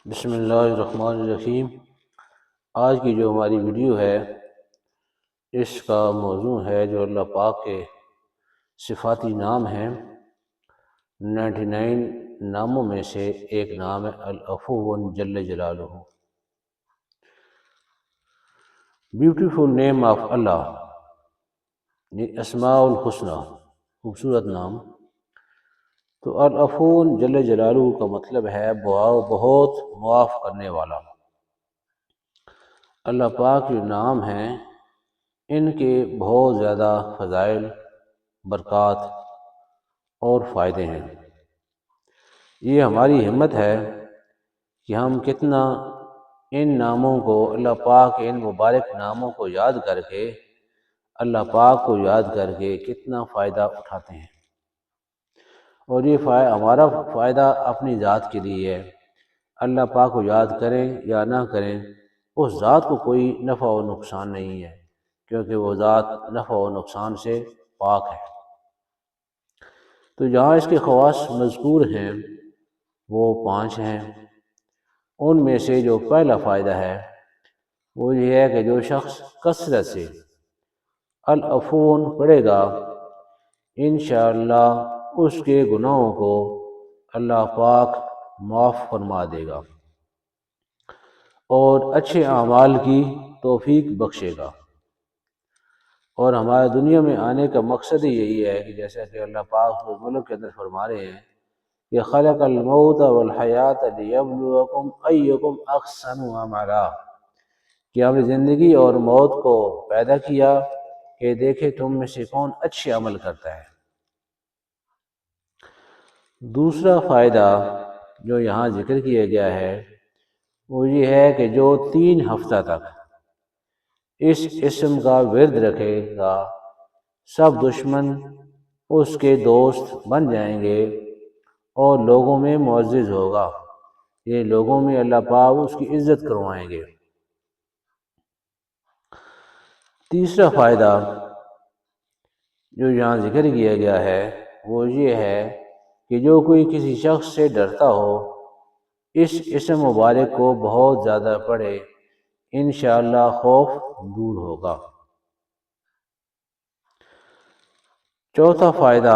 بسم اللہ الرحمن الرحیم۔ آج کی جو ہماری ویڈیو ہے اس کا موضوع ہے جو اللہ پاک کے صفاتی نام ہیں، 99 ناموں میں سے ایک نام ہے العفو جل جلالہ۔ بیوٹیفل نیم آف اللہ، یہ اسماء الحسنہ، خوبصورت نام۔ تو العفو جل جلالہ کا مطلب ہے بہت معاف کرنے والا۔ اللہ پاک جو نام ہیں ان کے بہت زیادہ فضائل، برکات اور فائدے ہیں۔ یہ ہماری ہمت ہے کہ ہم کتنا ان ناموں کو، اللہ پاک کے ان مبارک ناموں کو یاد کر کے، اللہ پاک کو یاد کر کے کتنا فائدہ اٹھاتے ہیں۔ اور یہ ہمارا فائدہ اپنی ذات کے لیے ہے۔ اللہ پاک کو یاد کریں یا نہ کریں، اس ذات کو کوئی نفع و نقصان نہیں ہے، کیونکہ وہ ذات نفع و نقصان سے پاک ہے۔ تو جہاں اس کے خواص مذکور ہیں وہ 5 ہیں۔ ان میں سے جو پہلا فائدہ ہے وہ یہ ہے کہ جو شخص کثرت سے العفو پڑھے گا، انشاءاللہ اس کے گناہوں کو اللہ پاک معاف فرما دے گا اور اچھے اعمال کی توفیق بخشے گا۔ اور ہمارے دنیا میں آنے کا مقصد ہی یہی ہے کہ جیسا کہ اللہ پاک سورۃ الملک کے اندر فرما رہے ہیں کہ خلق الموت والحیات لیبلوکم ایکم احسن عملا، کہ ہم نے زندگی اور موت کو پیدا کیا کہ دیکھے تم میں سے کون اچھے عمل کرتا ہے۔ دوسرا فائدہ جو یہاں ذکر کیا گیا ہے وہ یہ ہے کہ جو 3 ہفتہ تک اس اسم کا ورد رکھے گا، سب دشمن اس کے دوست بن جائیں گے اور لوگوں میں معزز ہوگا، یہ لوگوں میں اللہ پاک اس کی عزت کروائیں گے۔ تیسرا فائدہ جو یہاں ذکر کیا گیا ہے وہ یہ ہے کہ جو کوئی کسی شخص سے ڈرتا ہو، اس اسم مبارک کو بہت زیادہ پڑھے، انشاءاللہ خوف دور ہوگا۔ چوتھا فائدہ،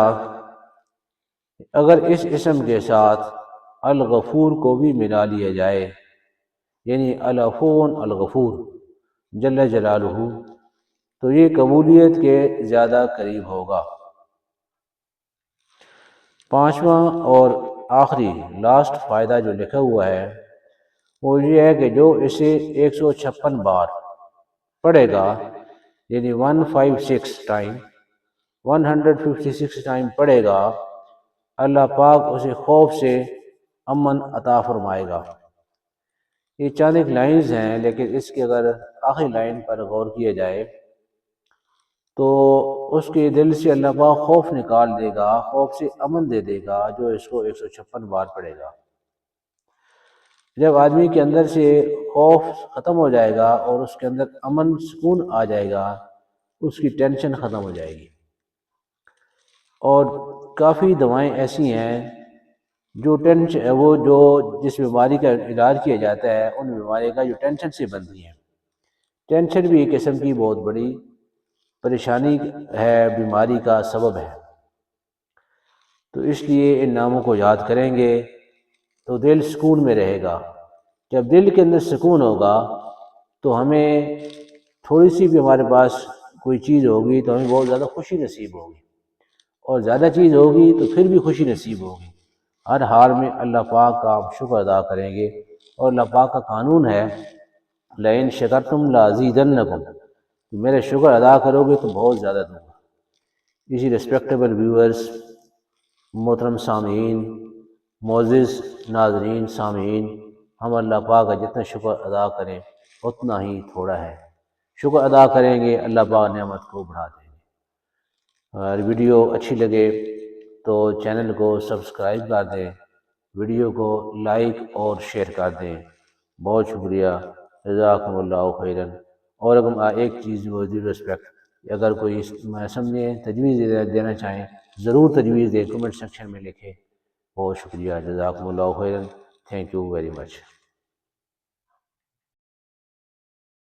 اگر اس اسم کے ساتھ الغفور کو بھی ملا لیا جائے، یعنی العفو الغفور جل جلالہ، تو یہ قبولیت کے زیادہ قریب ہوگا۔ پانچواں اور آخری لاسٹ فائدہ جو لکھا ہوا ہے وہ یہ ہے کہ جو اسے 156 بار پڑھے گا، یعنی 156 ٹائم پڑھے گا، اللہ پاک اسے خوف سے امن عطا فرمائے گا۔ یہ چند ایک لائنز ہیں، لیکن اس کی اگر آخری لائن پر غور کیا جائے تو اس کے دل سے اللہ پاک خوف نکال دے گا، خوف سے امن دے دے گا جو اس کو 156 بار پڑھے گا۔ جب آدمی کے اندر سے خوف ختم ہو جائے گا اور اس کے اندر امن سکون آ جائے گا، اس کی ٹینشن ختم ہو جائے گی۔ اور کافی دوائیں ایسی ہیں جو جس بیماری کا علاج کیا جاتا ہے، ان بیماری کا جو ٹینشن سے بنتی ہیں۔ ٹینشن بھی ایک قسم کی بہت بڑی پریشانی ہے، بیماری کا سبب ہے۔ تو اس لیے ان ناموں کو یاد کریں گے تو دل سکون میں رہے گا۔ جب دل کے اندر سکون ہوگا تو ہمیں تھوڑی سی بھی ہمارے پاس کوئی چیز ہوگی تو ہمیں بہت زیادہ خوشی نصیب ہوگی، اور زیادہ چیز ہوگی تو پھر بھی خوشی نصیب ہوگی۔ ہر حال میں اللہ پاک کا ہم شکر ادا کریں گے، اور اللہ پاک کا قانون ہے لَإِن شَكَرْتُمْ لَأَزِيدَنَّكُمْ، میرے شکر ادا کرو گے تو بہت زیادہ دوں گا۔ اسی ریسپیکٹیبل ویورز، محترم سامعین، معزز ناظرین سامعین، ہم اللہ پاک کا جتنا شکر ادا کریں اتنا ہی تھوڑا ہے۔ شکر ادا کریں گے، اللہ پاک نعمت کو بڑھا دیں گے۔ اگر ویڈیو اچھی لگے تو چینل کو سبسکرائب کر دیں، ویڈیو کو لائک اور شیئر کر دیں۔ بہت شکریہ، جزاکم اللہ خیراً۔ اور اگر ایک چیز ریسپیکٹ، اگر کوئی سمجھیں تجویز دینا چاہیں ضرور تجویز دیں، کمنٹ سیکشن میں لکھیں۔ بہت شکریہ، جزاکم اللہ خیراً، تھینک یو ویری مچ۔